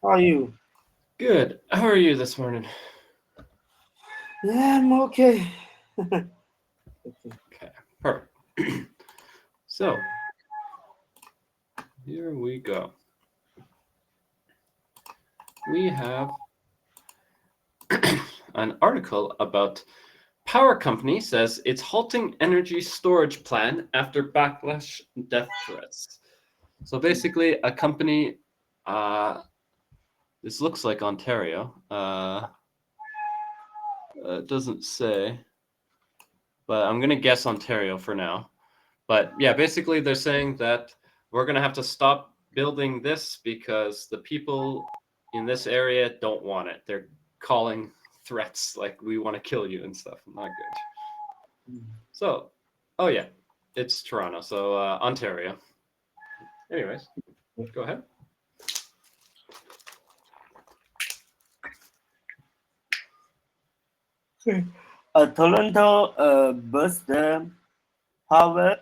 How are you? Good. How are you this morning? Yeah, I'm okay. Okay, perfect. So, here we go. We have an article about power company says it's halting energy storage plan after backlash death threats. So basically, a company, uh, this looks like Ontario. It doesn't say, but I'm gonna guess Ontario for now. But yeah, basically they're saying that we're going to have to stop building this because the people in this area don't want it. They're calling threats like we want to kill you and stuff. Not good. So, oh yeah, it's Toronto. So Ontario. Anyways, go ahead. Toronto Burst Power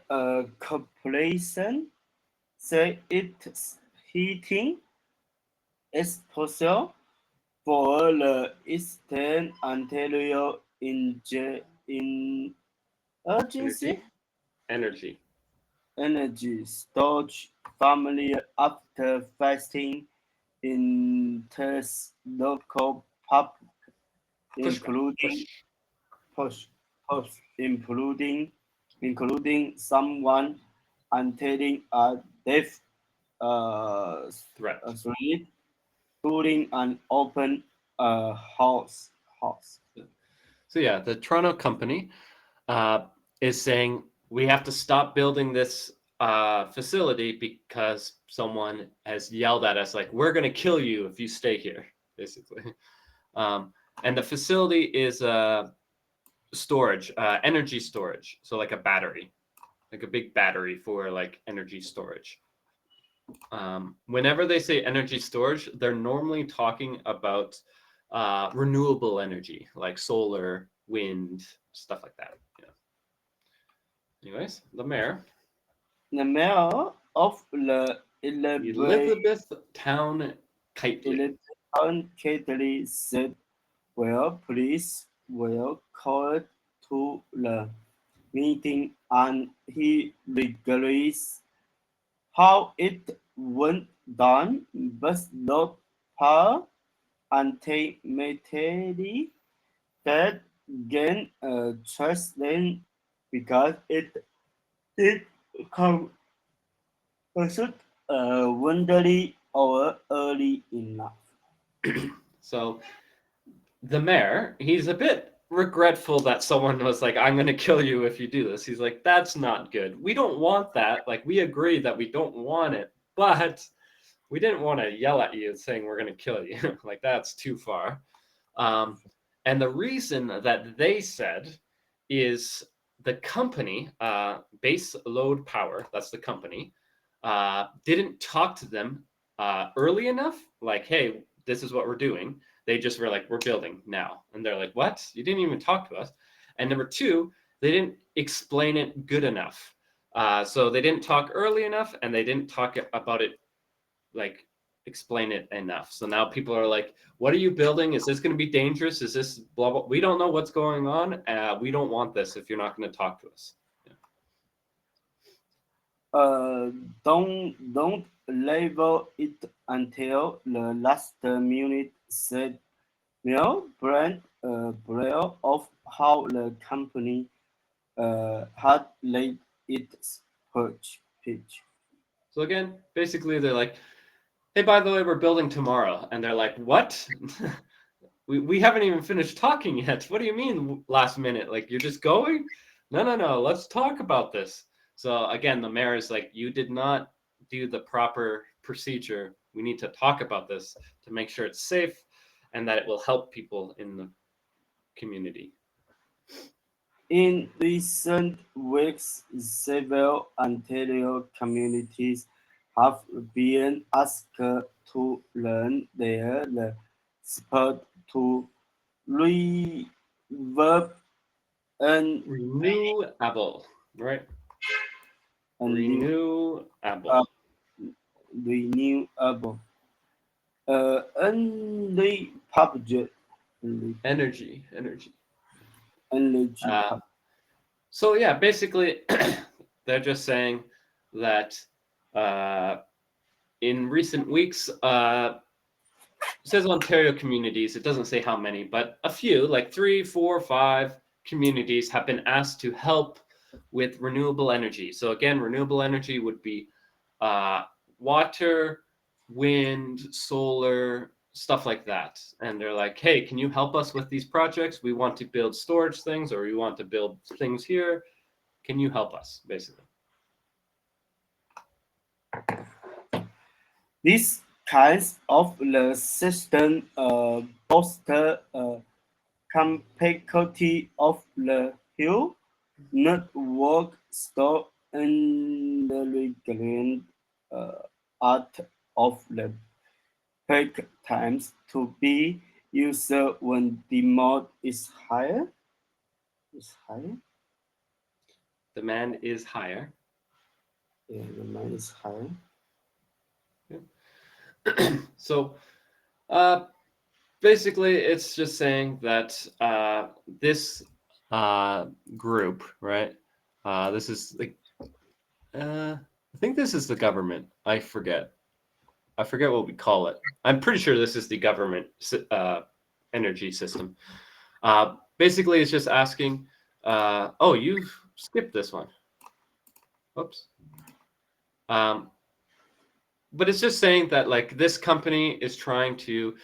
Corporation say its heating exposure for the Eastern Ontario in urgency Energy. Energy. energy storage family after fasting in local pub, Pushback. including Push. push, push, including someone entering a deaf uh, Threat. street during an open house. So yeah, the Toronto company uh, is saying we have to stop building this facility because someone has yelled at us like we're going to kill you if you stay here, basically. Um, and the facility is storage, energy storage, so like a battery, like a big battery for like energy storage. Whenever they say energy storage, they're normally talking about renewable energy like solar, wind, stuff like that. Yeah. Anyways, the mayor, The mayor of the Elizabethtown Kitely. Elizabethtown Catholic said, "Well, police were called to the meeting and he regrets how it went down, but not how ultimately that gain trust then because it did come pursuit wonderly or early enough." So the mayor, he's a bit regretful that someone was like, I'm going to kill you if you do this. He's like, that's not good. We don't want that. Like, we agree that we don't want it, but we didn't want to yell at you saying we're going to kill you. Like, that's too far. Um, and the reason that they said is the company, Base Load Power, that's the company, didn't talk to them early enough. Like, hey, this is what we're doing. They just were like, we're building now. And they're like, what? You didn't even talk to us. And number two, they didn't explain it good enough. So they didn't talk early enough and they didn't talk about it like explain it enough. So now people are like, what are you building? Is this going to be dangerous? Is this blah, blah? We don't know what's going on. We don't want this if you're not going to talk to us. Yeah. Uh, don't label it until the last minute, said Neil Brand Blair of how the company had laid its pitch. So again, basically they're like, hey, by the way, we're building tomorrow. And they're like, what? we haven't even finished talking yet. What do you mean last minute? Like you're just going? No, no, no. Let's talk about this. So again, the mayor is like, you did not do the proper procedure. We need to talk about this to make sure it's safe and that it will help people in the community. In recent weeks, several Ontario communities have been asked to learn their support to reverb and Renewable, right? and Renewable. uh, renewable only PUBG, only, Energy. energy Uh, so yeah, basically, they're just saying that in recent weeks, it says Ontario communities. It doesn't say how many, but a few, like 3, 4, 5 communities have been asked to help with renewable energy. So again, renewable energy would be water, wind, solar, stuff like that. And they're like, hey, can you help us with these projects? We want to build storage things, or we want to build things here. Can you help us, basically? These kinds of the system bolster complexity of the whole network store and the regular art of the peak times to be used when demand is higher. Is higher? Demand is higher. Yeah, demand is higher. So basically, it's just saying that this group, right? This is like, I think this is the government. I forget what we call it. I'm pretty sure this is the government energy system. Basically, it's just asking. Oh, you've skipped this one. Oops. But it's just saying that like this company is trying to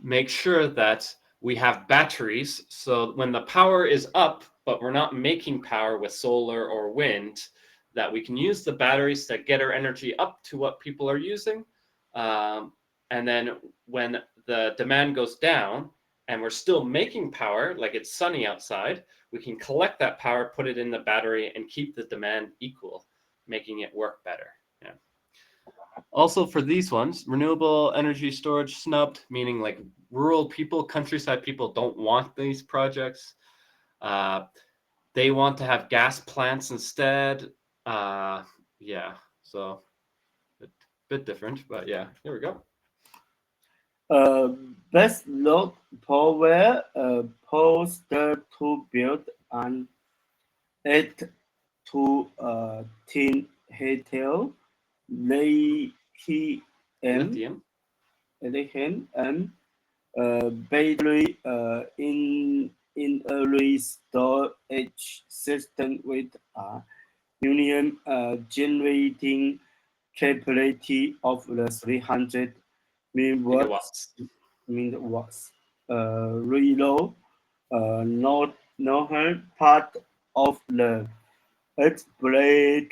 make sure that we have batteries, so when the power is up but we're not making power with solar or wind, that we can use the batteries to get our energy up to what people are using, and then when the demand goes down and we're still making power, like it's sunny outside, we can collect that power, put it in the battery, and keep the demand equal, making it work better. Yeah. Also, for these ones, renewable energy storage snubbed, meaning like rural people, countryside people don't want these projects. They want to have gas plants instead. Yeah, so a bit different, but yeah, here we go. Best load power poster to build an 8 to 10 hectare lithium Lithium. and battery in a storage system with a union generating capability of the 300 megawatts. Gigawatts. Megawatts. Reload northern part of the exploited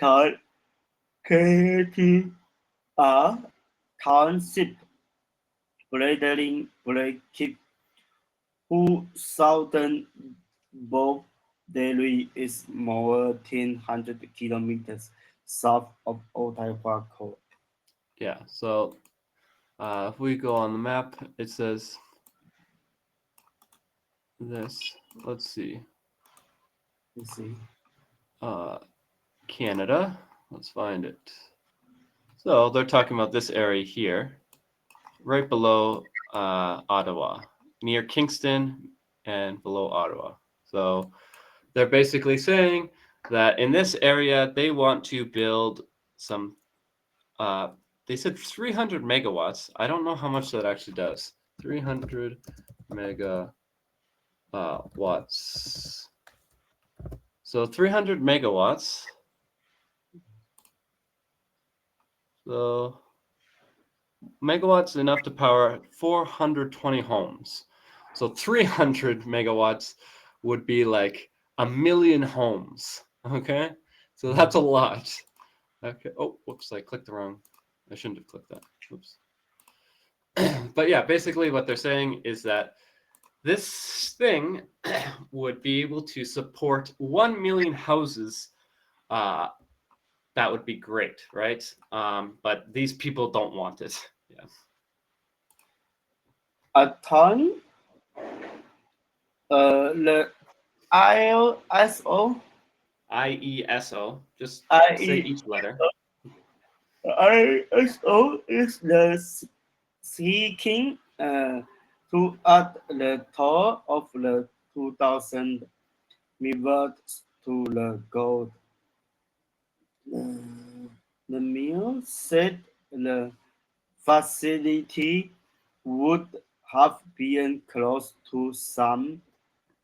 KTR township, bordering Blackheath, whose southern boundary is more than 100 kilometers south of Ottawa Court. Yeah, so if we go on the map, it says this. Let's see. You see. Canada. Let's find it. So they're talking about this area here, right below Ottawa, near Kingston and below Ottawa. So they're basically saying that in this area, they want to build some, they said 300 megawatts. I don't know how much that actually does. 300 watts. So 300 megawatts. So megawatts enough to power 420 homes. So 300 megawatts would be like 1,000,000 homes. Okay, so that's a lot. Okay. Oh, whoops! I clicked the wrong. I shouldn't have clicked that. Oops. But yeah, basically what they're saying is that this thing would be able to support 1,000,000 houses. That would be great, right? But these people don't want it. Yeah. A ton, the ISO, IESO. Just say IE, each letter. ISO is the seeking to add the toll of the 2,000 megawatts to the goal. The mill said the facility would have been close to some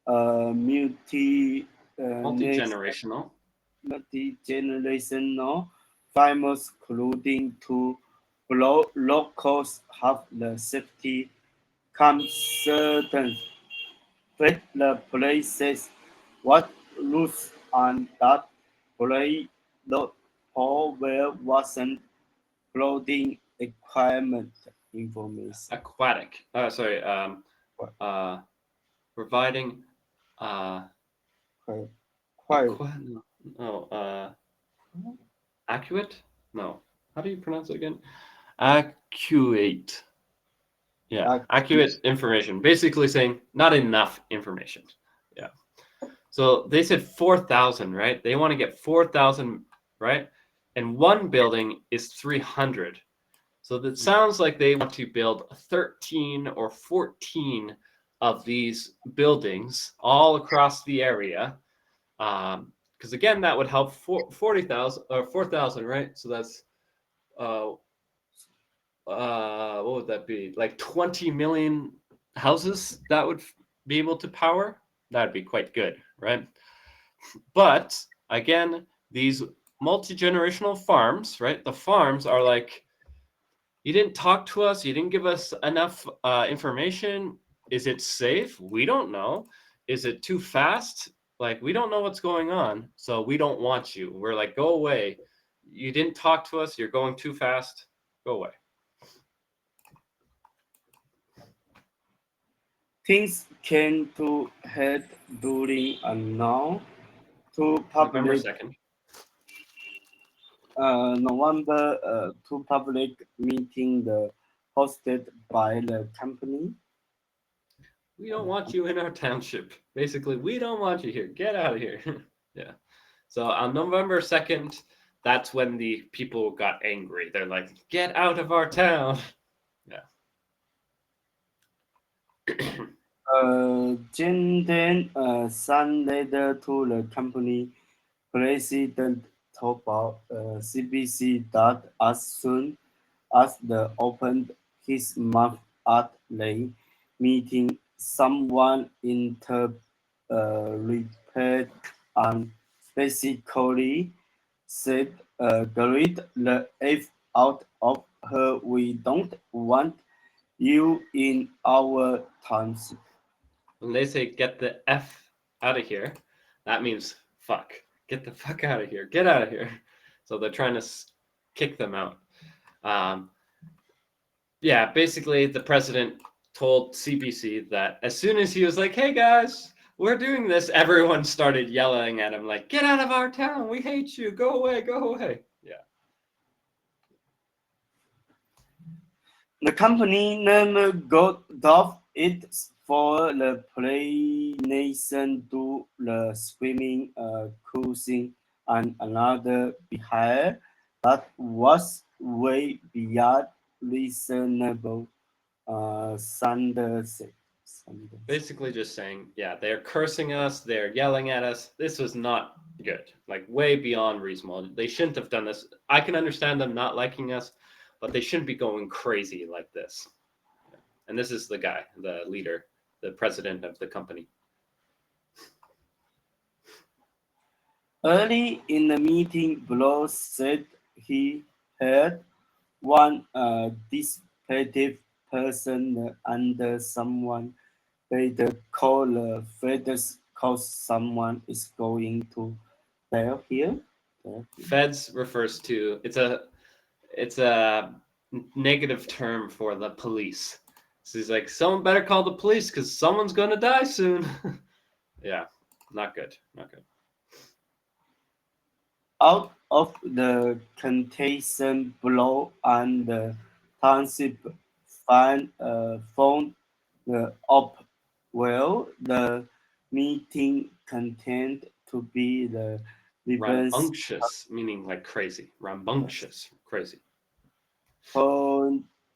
multi Multi-generational. multi-generational farmers, including to locals, have the safety concerns. But the police says what rules and that play the power wasn't clothing requirement information. Aquatic. Sorry. Uh, Providing. Uh, Quite, quite no. No. Accurate. No. How do you pronounce it again? Accurate. Yeah, accurate. accurate information. Basically saying not enough information. Yeah. So they said 4,000, right? They want to get 4,000, right? And one building is 300. So that sounds like they want to build 13 or 14 of these buildings all across the area. Because again, that would help 40,000 or 4,000, right? So that's uh, what would that be? Like 20 million houses that would be able to power. That'd be quite good, right? But again, these multi-generational farms, right? The farms are like, you didn't talk to us, you didn't give us enough information. Is it safe? We don't know. Is it too fast? Like, we don't know what's going on, so we don't want you. We're like, go away. You didn't talk to us, you're going too fast. Go away. Things came to head during a now to November public 2nd. November to public meeting hosted by the company. We don't want you in our township. Basically, we don't want you here. Get out of here. Yeah. So on November 2nd, that's when the people got angry. They're like, get out of our town. Yeah. Then sent letter to the company president told CBC that as soon as the opened his mouth at the meeting, someone interpreted and basically said, "Get the F out of her. We don't want you in our township." When they say get the F out of here, that means fuck. Get the fuck out of here. Get out of here. So they're trying to kick them out. Um, yeah, basically, the president told CBC that as soon as he was like, hey guys, we're doing this, everyone started yelling at him, like, get out of our town. We hate you. Go away. Go away. Yeah. The company never got off it for the nation to the swimming, cruising, and another behavior that was way beyond reasonable standards. Basically just saying, yeah, they're cursing us, they're yelling at us. This was not good, like way beyond reasonable. They shouldn't have done this. I can understand them not liking us, but they shouldn't be going crazy like this. And this is the guy, the leader, the president of the company. Early in the meeting, Bloss said he heard one dissipated person under someone better call the feds cause someone is going to die here. Feds refers to it's a negative term for the police. So he's like, someone better call the police because someone's gonna die soon. Yeah, not good, not good. Out of the contagion blow and the township phone up. Well, the meeting contained to be the Rambunctious, meaning like crazy. Rambunctious, crazy.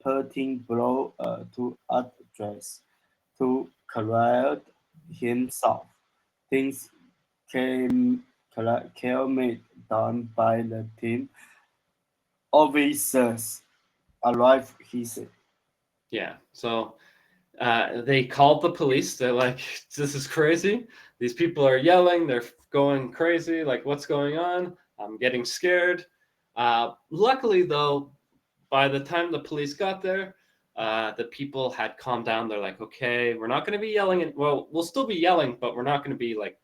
parting blow to address to correct himself. Things calmed down by the team. Officers arrived, he said. Yeah. So they called the police. They're like, "This is crazy. These people are yelling. They're going crazy. Like, what's going on? I'm getting scared." Luckily, though, by the time the police got there, the people had calmed down. They're like, "Okay, we're not going to be yelling. Well, we'll still be yelling, but we're not going to be like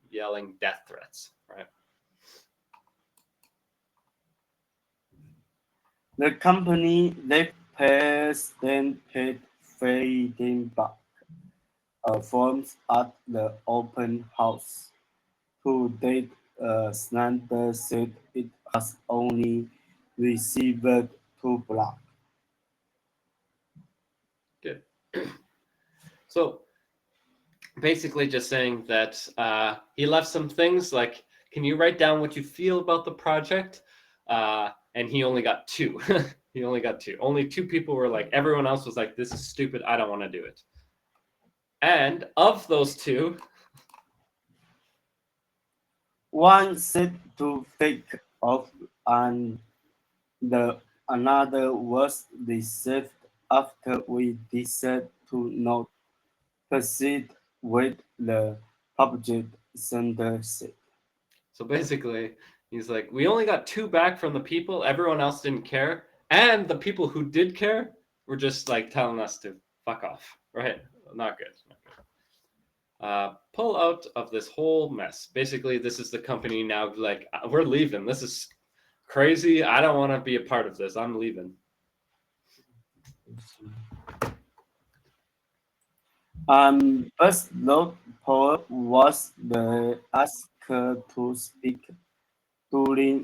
yelling death threats, right?" The company left pairs then paid Friedenbach forms at the open house. To date, Snyder said it has only received 2 blocks. Good. So basically just saying that he left some things like, can you write down what you feel about the project? And he only got 2. He only got 2. Only 2 people were like, everyone else was like, this is stupid. I don't want to do it. And of those 2, One said to take off, and the another was received after we decided to not proceed with the project, Sanders said. so basically he's like, we only got 2 back from the people. Everyone else didn't care. And the people who did care were just like telling us to fuck off, right? Not good. Not good. Pull out of this whole mess. Basically, this is the company now. Like, we're leaving. This is crazy. I don't want to be a part of this. I'm leaving. Buzz Paul was the asker to speak during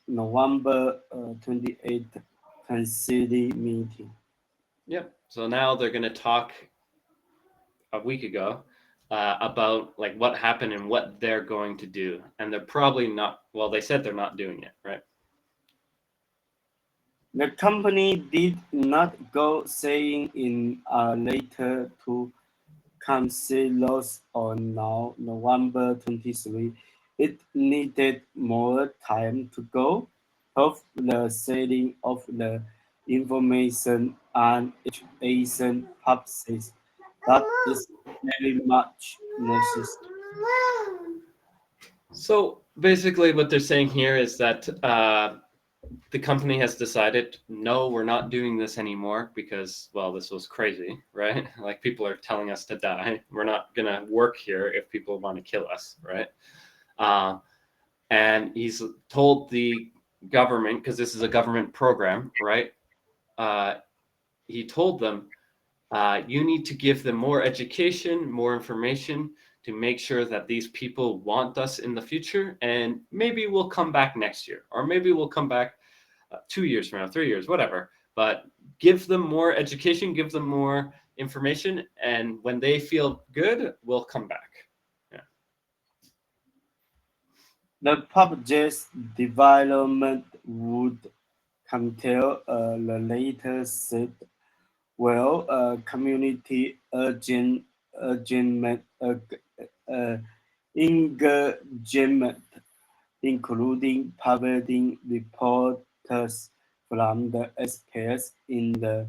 November 28th Council meeting. Yep. So now they're going to talk a week ago about like what happened and what they're going to do. And they're probably not, well, they said they're not doing it, right? The company did not go saying in a letter to councillors on November 23 it needed more time to go of the setting of the information and education purposes. That is very much necessary. So basically, what they're saying here is that the company has decided, no, we're not doing this anymore because, well, this was crazy, right? Like, people are telling us to die. We're not going to work here if people want to kill us, right? And he's told the government, because this is a government program, right? He told them, you need to give them more education, more information to make sure that these people want us in the future. And maybe we'll come back next year, or maybe we'll come back 2 years from now, 3 years, whatever. But give them more education, give them more information. And when they feel good, we'll come back. Yeah. The project's development would until the later said, well, community engagement, including providing reporters from the experts in the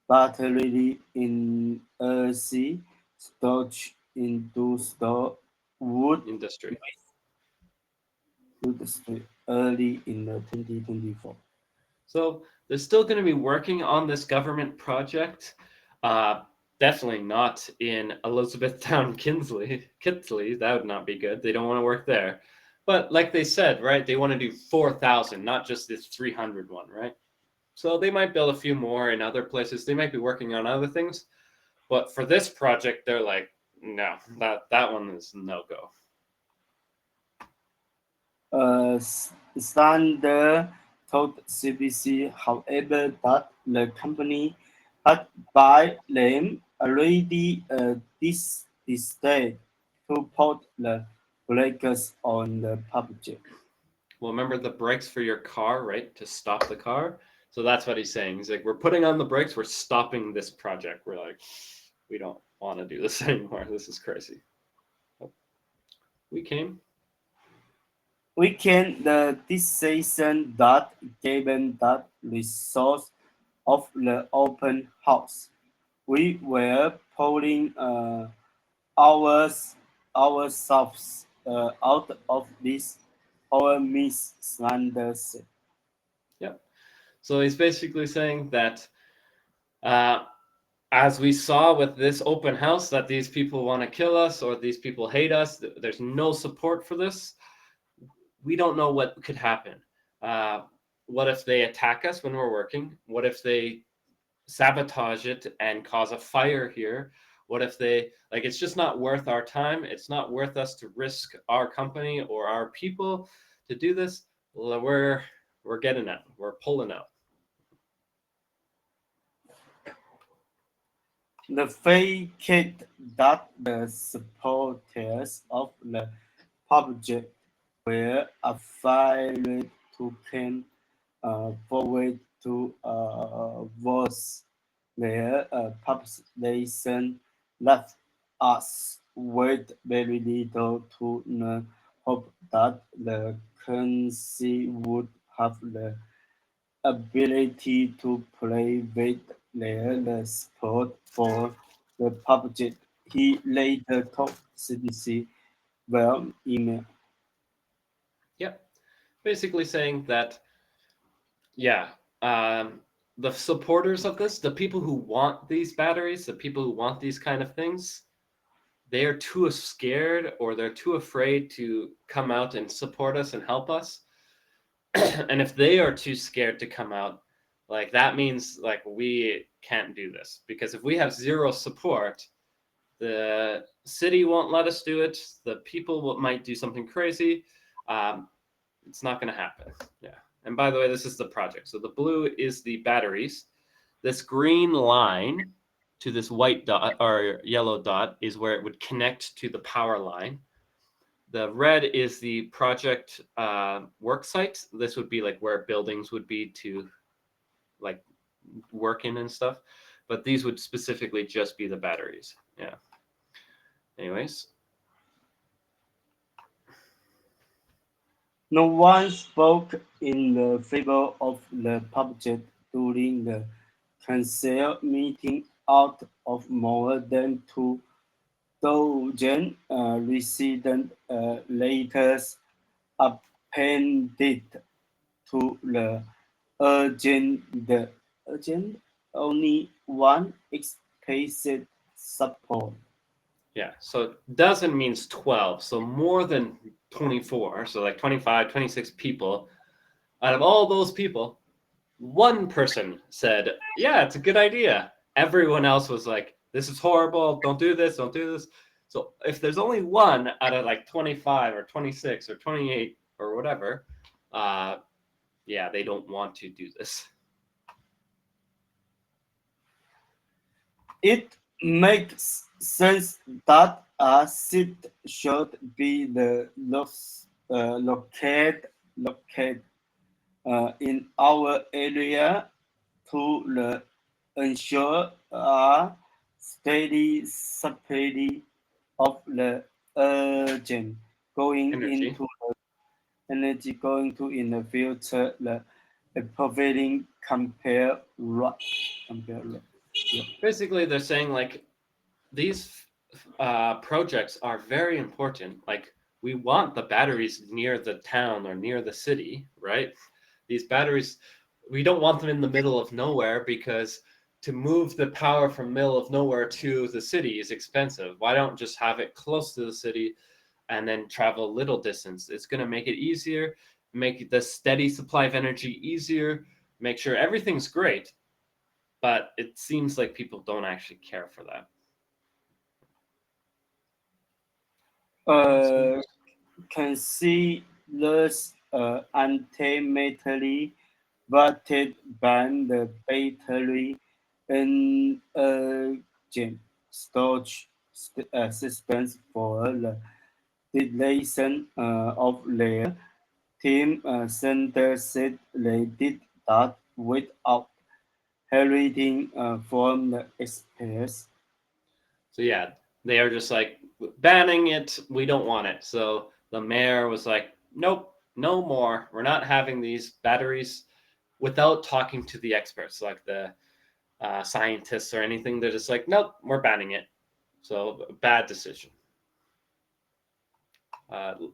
battery in earthy storage industry would Industry. stay early in the 2024. So they're still going to be working on this government project. Definitely not in Elizabethtown, Kitsley. That would not be good. They don't want to work there. But like they said, right, they want to do 4,000, not just this 300 one, right? So they might build a few more in other places. They might be working on other things. But for this project, they're like, no, that one is no go. Sander told CBC, however, that the company had by them already decided to put the brakes on the project. Well, remember the brakes for your car, right? To stop the car. So that's what he's saying. He's like, we're putting on the brakes. We're stopping this project. We're like, we don't want to do this anymore. This is crazy. We came. We can the decision that given that resource of the open house, we were pulling ourselves out of this our misunderstanding. Yep. So he's basically saying that as we saw with this open house, that these people want to kill us or these people hate us. There's no support for this. We don't know what could happen. What if they attack us when we're working? What if they sabotage it and cause a fire here? What if they like it's just not worth our time? It's not worth us to risk our company or our people to do this. We're getting out. We're pulling out. The fact that the supporters of the project were afraid to come forward to voice their population left us with very little to no hope that the currency would have the ability to play with their support for the project. He later told CDC well email. Yep. Basically saying that, yeah, the supporters of this, the people who want these batteries, the people who want these kind of things, they are too scared or they're too afraid to come out and support us and help us. And if they are too scared to come out, like that means like we can't do this because if we have zero support, the city won't let us do it. The people might do something crazy. It's not going to happen. Yeah. And by the way, this is the project. So the blue is the batteries. This green line to this white dot or yellow dot is where it would connect to the power line. The red is the project work site. This would be like where buildings would be to like work in and stuff. But these would specifically just be the batteries. Yeah. Anyways. No one spoke in the favor of the project during the council meeting. Out of more than 2,000 resident letters appended to the agenda, only one explicit support. Yeah, so dozen means 12, so more than 24, so like 25, 26 people. Out of all those people, one person said, yeah, it's a good idea. Everyone else was like, this is horrible, don't do this, don't do this. So if there's only one out of like 25 or 26 or 28 or whatever, yeah, they don't want to do this. It makes sense that a seat should be the located in our area to ensure a steady supply of the urgent going Energy. into the energy going to in the future the providing compare yeah. Basically, they're saying like these projects are very important. Like we want the batteries near the town or near the city, right? These batteries, we don't want them in the middle of nowhere because to move the power from middle of nowhere to the city is expensive. Why don't just have it close to the city and then travel little distance? It's going to make it easier, make the steady supply of energy easier, make sure everything's great. But it seems like people don't actually care for that. Concealers ultimately voted ban the battery energy storage systems for the deletion of their team. Center said they did that without hearing from the experts. So yeah, they are just like banning it. We don't want it. So the mayor was like, nope, no more. We're not having these batteries without talking to the experts, like the scientists or anything. They're just like, nope, we're banning it. So bad decision.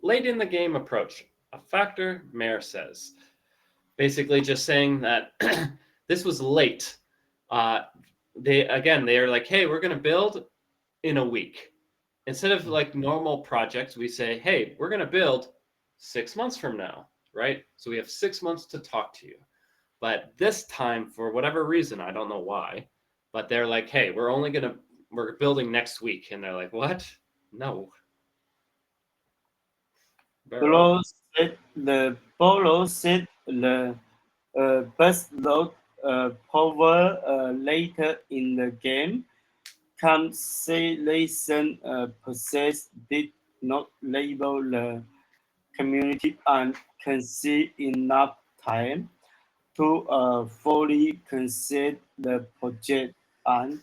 Late in the game approach, a factor, mayor says. Basically just saying that this was late. They're like, hey, we're going to build in a week. Instead of like normal projects, we say, hey, we're going to build 6 months from now, right? So we have 6 months to talk to you. But this time, for whatever reason, I don't know why, but they're like, hey, we're building next week. And they're like, what? No. Barrow? Polo said the bus load power later in the game. Cancellation process did not label the community and concede enough time to fully consider the project and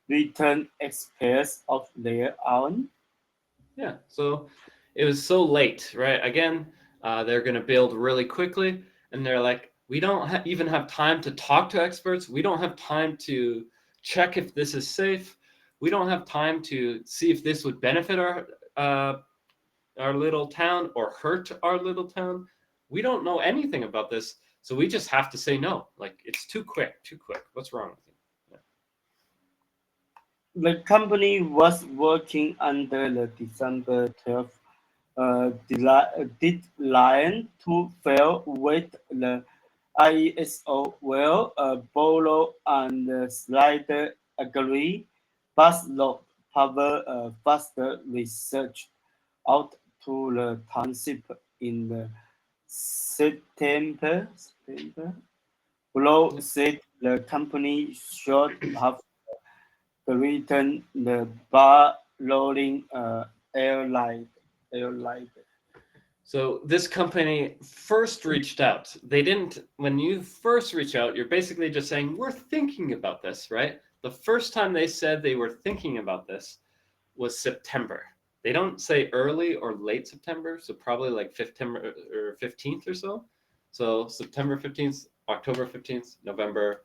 return experts of their own. Yeah. So it was so late, right? Again, they're going to build really quickly. And they're like, we don't even have time to talk to experts. We don't have time to check if this is safe. We don't have time to see if this would benefit our little town or hurt our little town. We don't know anything about this. So we just have to say no. Like, it's too quick, too quick. What's wrong with you? The company was working under the December 12th deadline to file with the ISO. Well, Bolo and Slider agree, but not power faster research out to the township in the September. Bolo said the company should have written the bar rolling airline. So this company first reached out. They didn't, when you first reach out, you're basically just saying, we're thinking about this, right? The first time they said they were thinking about this was September. They don't say early or late September, so probably like September or 15th or so. So September 15th, October 15th, November,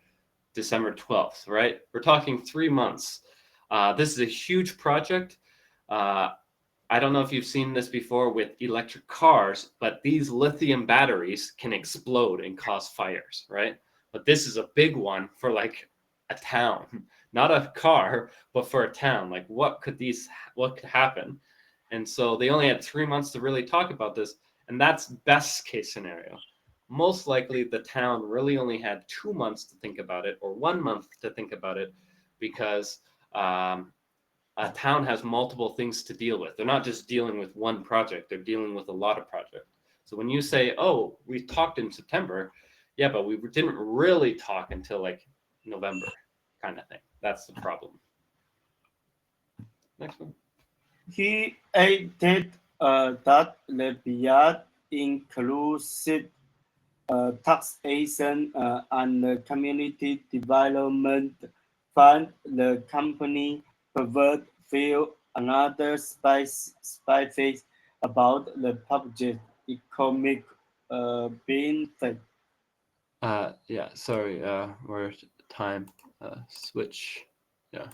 December 12th, right? We're talking 3 months. This is a huge project. I don't know if you've seen this before with electric cars, but these lithium batteries can explode and cause fires, right? But this is a big one for like a town, not a car, but for a town. Like what could happen? And so they only had 3 months to really talk about this, and that's best case scenario. Most likely the town really only had 2 months to think about it or 1 month to think about it because a town has multiple things to deal with. They're not just dealing with one project, they're dealing with a lot of projects. So when you say, oh, we talked in September, yeah, but we didn't really talk until like November kind of thing. That's the problem. Next one. He added that the bill included taxation and the community development fund. The company provided Phil another spice about the project economic benefit. Yeah, sorry, we're time switch. Yeah.